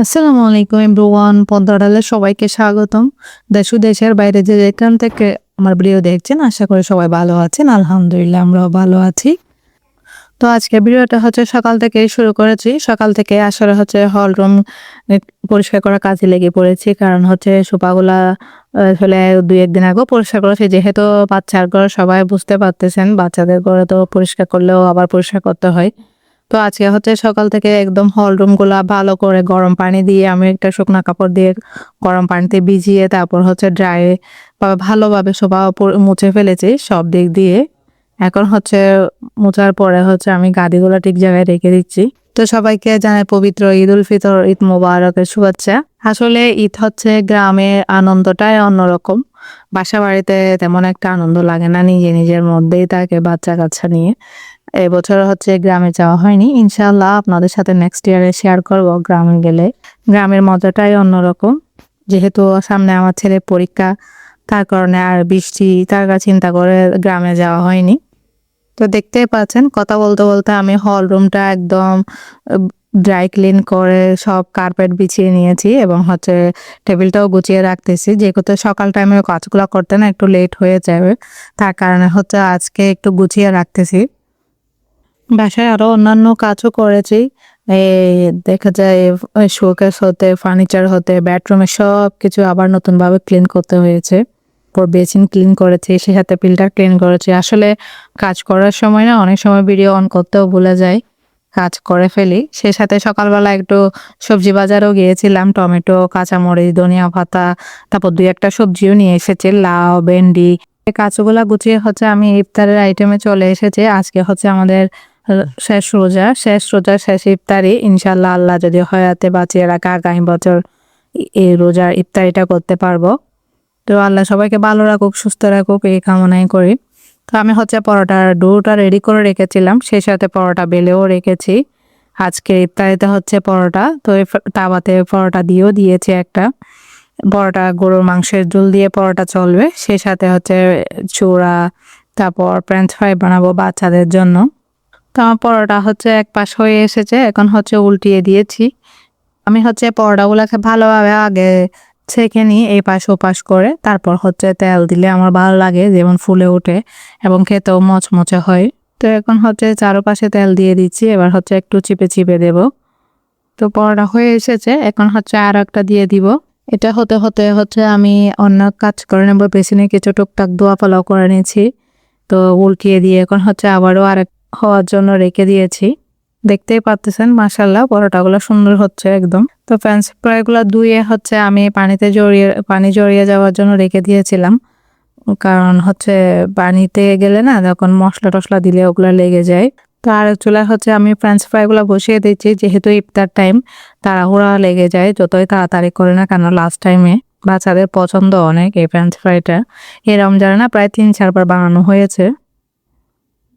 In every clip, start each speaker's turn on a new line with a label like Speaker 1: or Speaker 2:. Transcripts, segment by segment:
Speaker 1: আসসালামু আলাইকুম এভরিওয়ান, পদ্মাডালে সবাইকে স্বাগতম। দেশ ও দেশের বাইরে যে যেখান থেকে আমার ভিডিও দেখছেন, আশা করি সবাই ভালো আছেন। আলহামদুলিল্লাহ আমরাও ভালো আছি। তো আজকে ভিডিওটা হচ্ছে সকাল থেকেই শুরু করেছি। সকাল থেকে আসলে হচ্ছে হল রুম পরিষ্কার করার কাজে লেগে পড়েছি, কারণ হচ্ছে সোফাগুলা আসলে 2-1 দিন আগেও পরিষ্কার করেছি। যেহেতু বাচ্চার ঘর, সবাই বুঝতে পারতেছেন, বাচ্চাদের ঘরে তো পরিষ্কার করলেও আবার পরিষ্কার করতে হয়। তো আজকে হচ্ছে সকাল থেকে একদম হল রুম গুলা ভালো করে গরম পানি দিয়ে, আমি একটা শুকনা কাপড় দিয়ে গরম পানিতে ভিজিয়ে তারপর হচ্ছে ড্রাই ভালোভাবে সোফা মুছে ফেলেছি সব দিক দিয়ে। এখন হচ্ছে মোছার পরে হচ্ছে আমি গাদিগুলো ঠিক জায়গায় রেখে দিচ্ছি। তো সবাইকে জানাই পবিত্র ঈদ উল ফিতর, ঈদ মোবারকের শুভেচ্ছা। আসলে ঈদ হচ্ছে গ্রামের আনন্দটাই অন্যরকম। বাসা বাড়িতে তেমন একটা আনন্দ লাগে না, নিজে নিজের মধ্যেই থাকে বাচ্চা কাচ্চা নিয়ে। এবছর হচ্ছে গ্রামে যাওয়া হয়নি, ইনশাআল্লাহ আপনাদের সাথে নেক্সট ইয়ারে শেয়ার করব গ্রামে গেলে। গ্রামের মজাটাই অন্যরকম। যেহেতু সামনে আমার ছেলের পরীক্ষা, তার কারণে আর বৃষ্টি তার চিন্তা করে গ্রামে যাওয়া হয়নি। তো দেখতেই পাচ্ছেন, কথা বলতে বলতে আমি হল রুমটা একদম ড্রাই ক্লিন করে সব কার্পেট বিছিয়ে নিয়েছি এবং হচ্ছে টেবিলটাও গুছিয়ে রাখতেছি। যেহেতু সকাল টাইমে কাজগুলো করতে না একটু লেট হয়ে যাবে, তার কারণে হচ্ছে আজকে একটু গুছিয়ে রাখতেছি। বাসায় আরো অন্যান্য কাজও করেছি। এই দেখা যায় শোকেস হতে, ফার্নিচার হতে, বেডরুমে সবকিছু আবার নতুন ভাবে ক্লিন করতে হয়েছে। বেসিন ক্লিন করেছি, সে সাথে ফিল্টার ক্লিন করেছি। আসলে কাজ করার সময় না অনেক সময় ভিডিও অন করতেও ভুলে যাই, কাজ করে ফেলি। সে সাথে সকালবেলা একটু সবজি বাজারও গিয়েছিলাম, টমেটো, কাঁচামরিচ, ধনিয়া পাতা, তারপর 2-1টা সবজিও নিয়ে এসেছি, লাউ, ভেন্ডি। এই কাজগুলা গুছিয়ে হচ্ছে আমি ইফতারের আইটেমে চলে এসেছি। আজকে হচ্ছে আমাদের শেষ রোজা, শেষ ইফতারি। ইনশাল্লাহ আল্লাহ যদি হয়াতে বাঁচিয়ে রাখে, আগামী বছর এই রোজার ইফতারিটা করতে পারবো। তো আল্লাহ সবাইকে ভালো রাখুক, সুস্থ রাখুক, এই কামনাই করি। তো আমি হচ্ছে পরোটার ডোটা রেডি করে রেখেছিলাম, সেই সাথে পরোটা বেলেও রেখেছি। আজকে ইফতারিতে হচ্ছে পরোটা, তো তাওয়াতে পরোটা দিয়েও দিয়েছি একটা। পরোটা গরুর মাংসের ঝোল দিয়ে পরোটা চলবে, সেই সাথে হচ্ছে চূড়া, তারপর ফ্রেঞ্চ ফ্রাই বানাবো বাচ্চাদের জন্য। তো আমার পরোটা হচ্ছে এক পাশ হয়ে এসেছে, এখন হচ্ছে উল্টিয়ে দিয়েছি। আমি হচ্ছে পরোটাগুলোকে ভালোভাবে আগে ছেঁকে নিই এই পাশ ও পাশ করে, তারপর হচ্ছে তেল দিলে আমার ভালো লাগে, যেমন ফুলে ওঠে এবং খেতেও মচমচে হয়। তো এখন হচ্ছে চারপাশে তেল দিয়ে দিচ্ছি, এবার হচ্ছে একটু চিপে চিপে দেব। তো পরোটা হয়ে এসেছে, এখন হচ্ছে আর একটা দিয়ে দিব। এটা হতে হতে হচ্ছে আমি অন্য কাজ করে নেবো, বেসিনে কিছু টুকটাক ধোয়া পোলাও করে নিয়েছি। তো উল্টিয়ে দিয়ে এখন হচ্ছে আবারও আরেক হওয়ার জন্য রেখে দিয়েছি। দেখতেই পাচ্ছেন মাশাআল্লাহ পরোটাগুলো সুন্দর হচ্ছে একদম। তো ফ্রেঞ্চ ফ্রাইগুলো ধুয়ে হচ্ছে আমি পানি জড়িয়ে যাওয়ার জন্য রেখে দিয়েছিলাম, কারণ হচ্ছে পানিতে গেলে না যখন মশলা টশলা দিলে ওগুলো লেগে যায়। তো আরেক চুলায় হচ্ছে আমি ফ্রেঞ্চ ফ্রাইগুলো বসিয়ে দিচ্ছি, যেহেতু ইফতার টাইম, তাড়াহুড়া লেগে যায় যতই তাড়াতাড়ি করে না কেন। লাস্ট টাইমে বাচ্চাদের পছন্দ অনেক এই ফ্রেঞ্চ ফ্রাইটা, এই রমজানে না প্রায় 3-4 বার বানানো হয়েছে।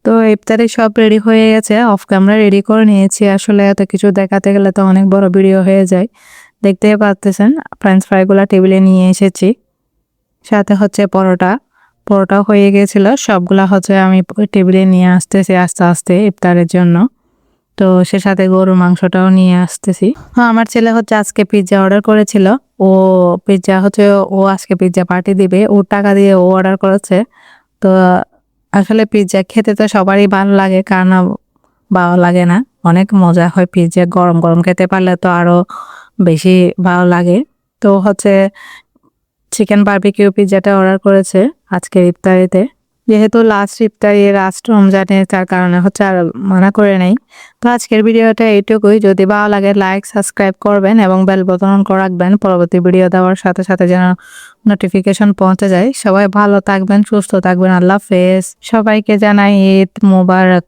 Speaker 1: তো ইফতারি সব রেডি হয়ে গেছে, অফ ক্যামেরা রেডি করে নিয়েছি। আসলে এত কিছু দেখাতে গেলে তো অনেক বড় ভিডিও হয়ে যায়। দেখতেই পাচ্ছেন ফ্রেঞ্চ ফ্রাইগুলো টেবিলে নিয়ে এসেছি, সাথে হচ্ছে পরোটা হয়ে গেছিল। সবগুলা হচ্ছে আমি টেবিলে নিয়ে আসতেছি আস্তে আস্তে ইফতারের জন্য। তো সে সাথে গরুর মাংসটাও নিয়ে আসতেছি। হ্যাঁ, আমার ছেলে হচ্ছে আজকে পিৎজা অর্ডার করেছিল। ও পিৎজা হচ্ছে ও আজকে পিৎজা পার্টি দিবে, ওর টাকা দিয়ে ও অর্ডার করেছে। তো আসলে পিৎজা খেতে তো সবারই ভালো লাগে, কার না ভালো লাগে না। অনেক মজা হয় পিৎজা, গরম গরম খেতে পারলে তো আরো বেশি ভালো লাগে। তো হচ্ছে চিকেন বারবিকিউ পিৎজাটা অর্ডার করেছে আজকের ইফতারিতে। যেহেতু লাস্ট ইফতারি, লাস্ট রমজানে, তার কারণে হচ্ছে আর মানা করে নেই। তো আজকের ভিডিওটা এইটুকুই। যদি ভালো লাগে লাইক, সাবস্ক্রাইব করবেন এবং বেল বাটন অন করে রাখবেন, পরবর্তী ভিডিও দেওয়ার সাথে সাথে যেন নোটিফিকেশন পৌঁছে যায়। সবাই ভালো থাকবেন, সুস্থ থাকবেন। আল্লাহ হাফেজ। সবাইকে জানাই ঈদ মোবারক।